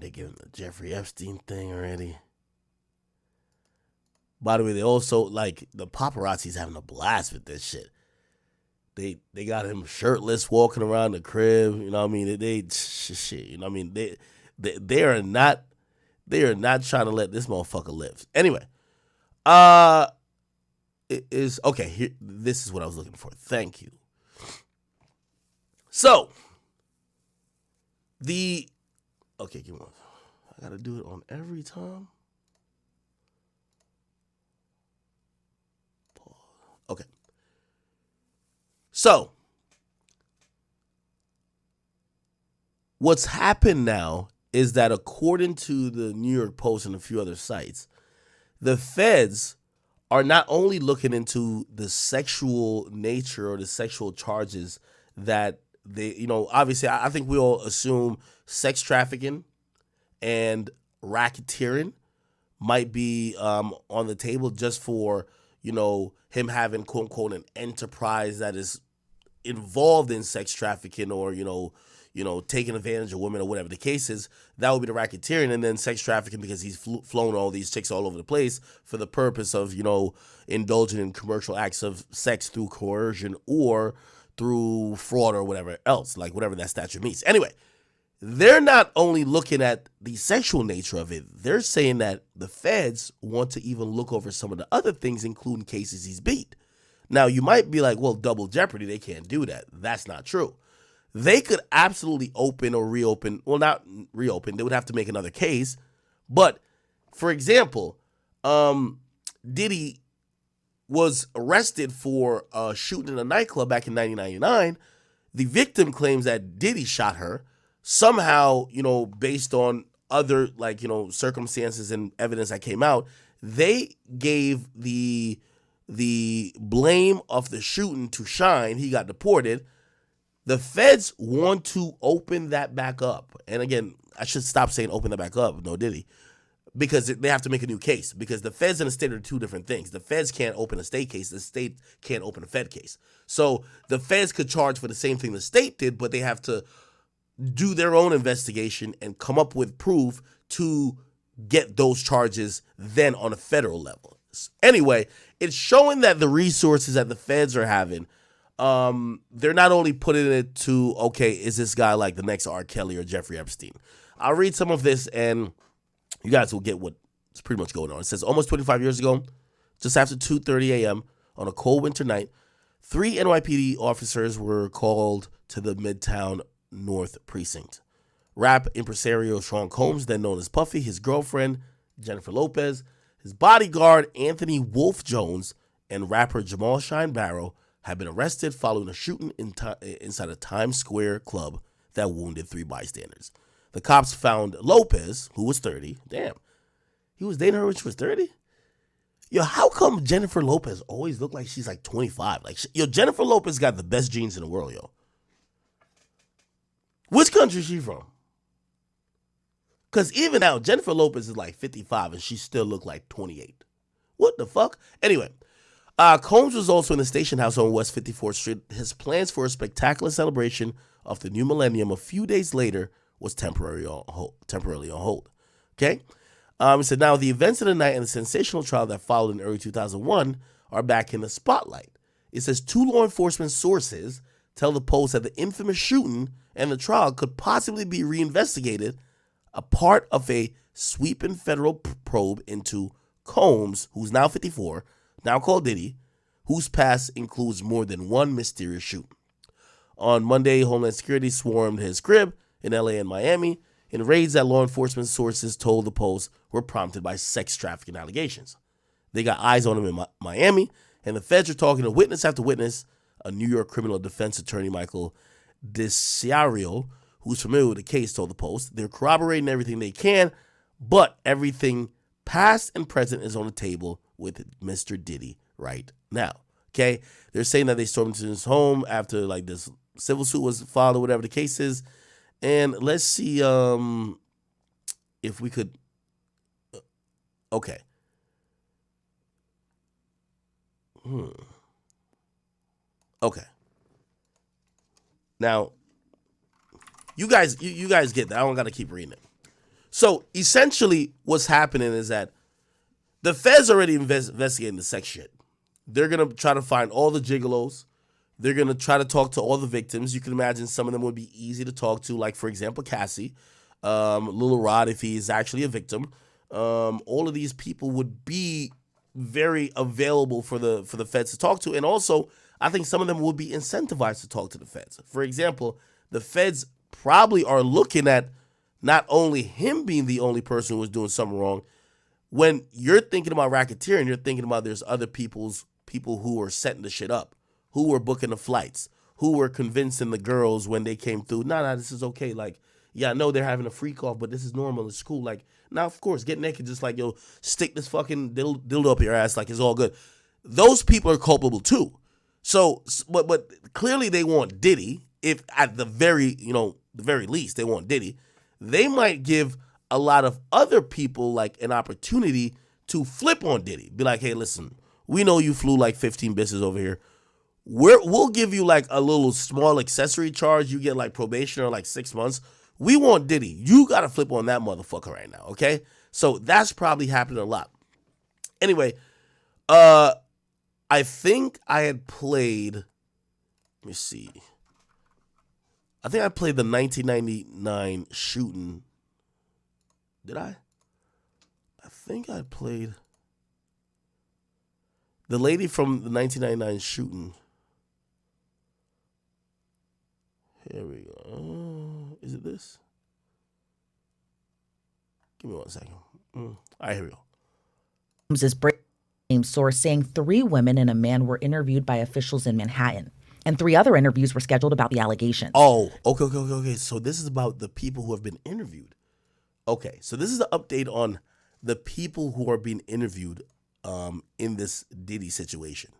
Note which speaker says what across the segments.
Speaker 1: they giving the Jeffrey Epstein thing already. By the way, they also, like, the paparazzi's having a blast with this shit. They got him shirtless walking around the crib. You know what I mean? They shit. You know what I mean? They are not trying to let this motherfucker live. Anyway, it is okay. Here, this is what I was looking for. Thank you. So okay, give me one. I gotta do it on every time. Okay. So, what's happened now is that according to the New York Post and a few other sites, the feds are not only looking into the sexual nature or the sexual charges that they, obviously I think we all assume sex trafficking and racketeering might be on the table just for, him having quote unquote an enterprise that is involved in sex trafficking or, taking advantage of women or whatever the case is. That would be the racketeering, and then sex trafficking because he's flown all these chicks all over the place for the purpose of, indulging in commercial acts of sex through coercion or through fraud or whatever else, like whatever that statute means. Anyway, they're not only looking at the sexual nature of it, they're saying that the feds want to even look over some of the other things, including cases he's beat. Now, you might be like, well, double jeopardy, they can't do that. That's not true. They could absolutely open or reopen. Well, not reopen. They would have to make another case. But, for example, Diddy was arrested for shooting in a nightclub back in 1999. The victim claims that Diddy shot her. Somehow, based on other, circumstances and evidence that came out, they gave the blame of the shooting to Shine. He got deported. The feds want to open that back up. And again, I should stop saying open that back up. No, Diddy. Because they have to make a new case. Because the feds and the state are two different things. The feds can't open a state case. The state can't open a fed case. So the feds could charge for the same thing the state did, but they have to do their own investigation and come up with proof to get those charges then on a federal level. Anyway, it's showing that the resources that the feds are having, they're not only putting it to, okay, is this guy like the next R. Kelly or Jeffrey Epstein? I'll read some of this and you guys will get what's pretty much going on. It says, almost 25 years ago, just after 2:30 a.m. on a cold winter night, 3 NYPD officers were called to the Midtown North Precinct. Rap impresario Sean Combs, then known as Puffy, his girlfriend, Jennifer Lopez, his bodyguard, Anthony Wolf Jones, and rapper Jamal Shine Barrow had been arrested following a shooting inside a Times Square club that wounded 3 bystanders. The cops found Lopez, who was 30. Damn. He was dating her when she was 30? Yo, how come Jennifer Lopez always look like she's like 25? Jennifer Lopez got the best genes in the world, yo. Which country is she from? Because even now, Jennifer Lopez is like 55 and she still look like 28. What the fuck? Anyway, Combs was also in the station house on West 54th Street. His plans for a spectacular celebration of the new millennium a few days later was temporarily on hold. Okay? He said, now the events of the night and the sensational trial that followed in early 2001 are back in the spotlight. It says 2 law enforcement sources tell the Post that the infamous shooting and the trial could possibly be reinvestigated, a part of a sweeping federal probe into Combs, who's now 54, now called Diddy, whose past includes more than one mysterious shooting. On Monday, Homeland Security swarmed his crib in LA and Miami in raids that law enforcement sources told the Post were prompted by sex trafficking allegations. They got eyes on him in Miami, and the feds are talking to witness after witness. A New York criminal defense attorney, Michael DeCiario, who's familiar with the case, told the Post they're corroborating everything they can, but everything past and present is on the table with Mr. Diddy right now. Okay? They're saying that they stormed into his home after this civil suit was filed or whatever the case is. And let's see if we could. Okay. Okay. Now, you guys get that. I don't got to keep reading it. So essentially, what's happening is that the feds already investigating the sex shit. They're gonna try to find all the gigolos. They're gonna try to talk to all the victims. You can imagine some of them would be easy to talk to, like for example Cassie, Little Rod if he is actually a victim. All of these people would be very available for the feds to talk to, and also I think some of them would be incentivized to talk to the feds. For example, the feds probably are looking at not only him being the only person who was doing something wrong. When you're thinking about racketeering, you're thinking about there's other people who are setting the shit up, who were booking the flights, who were convincing the girls when they came through, nah, this is okay. Like, yeah, I know they're having a freak off, but this is normal. It's cool. Like, now, of course, get naked, just like, yo, stick this fucking dildo up your ass, like it's all good. Those people are culpable too. So, but clearly they want Diddy. If at the very least they want Diddy, they might give a lot of other people like an opportunity to flip on Diddy. Be like, hey, listen, we know you flew like 15 bitches over here. We'll give you like a little small accessory charge. You get like probation or like 6 months. We want Diddy. You got to flip on that motherfucker right now, okay? So that's probably happening a lot. Anyway, I think I had played, let me see. I think I played the 1999 shooting. Did I? I think I played the lady from the 1999 shooting. Here we go. Is it this? Give me 1 second. All right, here we go.
Speaker 2: This breaking source saying 3 women and a man were interviewed by officials in Manhattan, and 3 other interviews were scheduled about the allegations.
Speaker 1: Oh, okay. So this is about the people who have been interviewed. Okay, so this is the update on the people who are being interviewed in this Diddy situation.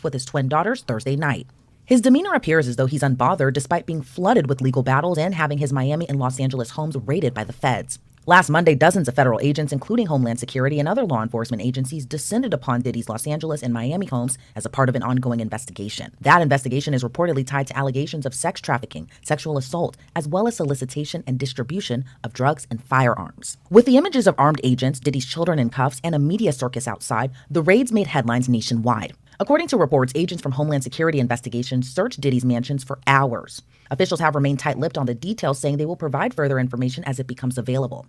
Speaker 2: With his twin daughters Thursday night. His demeanor appears as though he's unbothered despite being flooded with legal battles and having his Miami and Los Angeles homes raided by the feds. Last Monday, dozens of federal agents, including Homeland Security and other law enforcement agencies, descended upon Diddy's Los Angeles and Miami homes as a part of an ongoing investigation. That investigation is reportedly tied to allegations of sex trafficking, sexual assault, as well as solicitation and distribution of drugs and firearms. With the images of armed agents, Diddy's children in cuffs, and a media circus outside, the raids made headlines nationwide. According to reports, agents from Homeland Security investigations searched Diddy's mansions for hours. Officials have remained tight-lipped on the details, saying they will provide further information as it becomes available.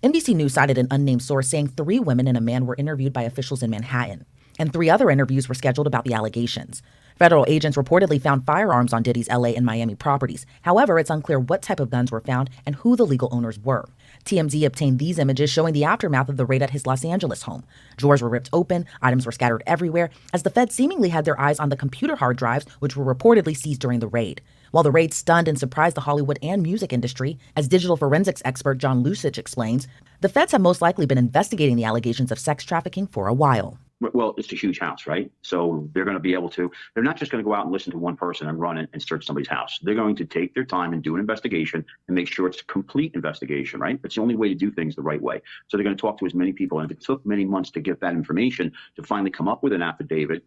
Speaker 2: NBC News cited an unnamed source saying 3 women and a man were interviewed by officials in Manhattan, and 3 other interviews were scheduled about the allegations. Federal agents reportedly found firearms on Diddy's LA and Miami properties. However, it's unclear what type of guns were found and who the legal owners were. TMZ obtained these images showing the aftermath of the raid at his Los Angeles home. Drawers were ripped open, items were scattered everywhere, as the feds seemingly had their eyes on the computer hard drives which were reportedly seized during the raid. While the raid stunned and surprised the Hollywood and music industry, as digital forensics expert John Lusich explains, the feds have most likely been investigating the allegations of sex trafficking for a while.
Speaker 3: Well, it's a huge house, right? So they're going to be able to, they're not just going to go out and listen to one person and run and search somebody's house. They're going to take their time and do an investigation and make sure it's a complete investigation, right? It's the only way to do things the right way. So they're going to talk to as many people. And if it took many months to get that information to finally come up with an affidavit,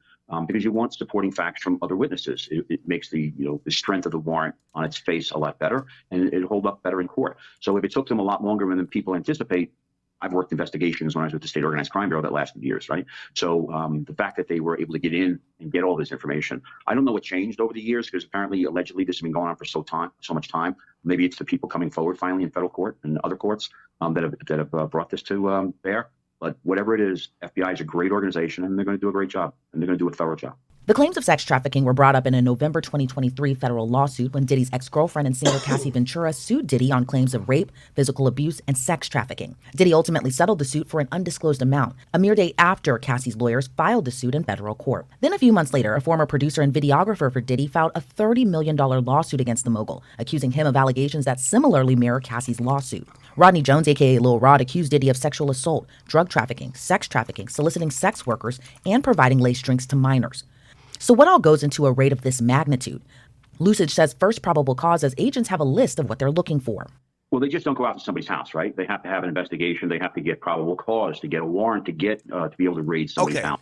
Speaker 3: because you want supporting facts from other witnesses, it makes the strength of the warrant on its face a lot better, and it'll hold up better in court. So if it took them a lot longer than people anticipate, I've worked investigations when I was with the State Organized Crime Bureau that lasted years, right? So the fact that they were able to get in and get all this information, I don't know what changed over the years, because apparently, allegedly, this has been going on for so much time. Maybe it's the people coming forward finally in federal court and other courts that have brought this to bear. But whatever it is, FBI is a great organization, and they're going to do a great job, and they're going to do a thorough job.
Speaker 2: The claims of sex trafficking were brought up in a November 2023 federal lawsuit when Diddy's ex-girlfriend and singer Cassie Ventura sued Diddy on claims of rape, physical abuse, and sex trafficking. Diddy ultimately settled the suit for an undisclosed amount, a mere day after Cassie's lawyers filed the suit in federal court. Then a few months later, a former producer and videographer for Diddy filed a $30 million lawsuit against the mogul, accusing him of allegations that similarly mirror Cassie's lawsuit. Rodney Jones, aka Lil Rod, accused Diddy of sexual assault, drug trafficking, soliciting sex workers, and providing lace drinks to minors. So what all goes into a raid of this magnitude? Lusich says first probable cause, as agents have a list of what they're looking for.
Speaker 3: Well, they just don't go out to somebody's house, right? They have to have an investigation. They have to get probable cause to get a warrant to be able to raid somebody's house.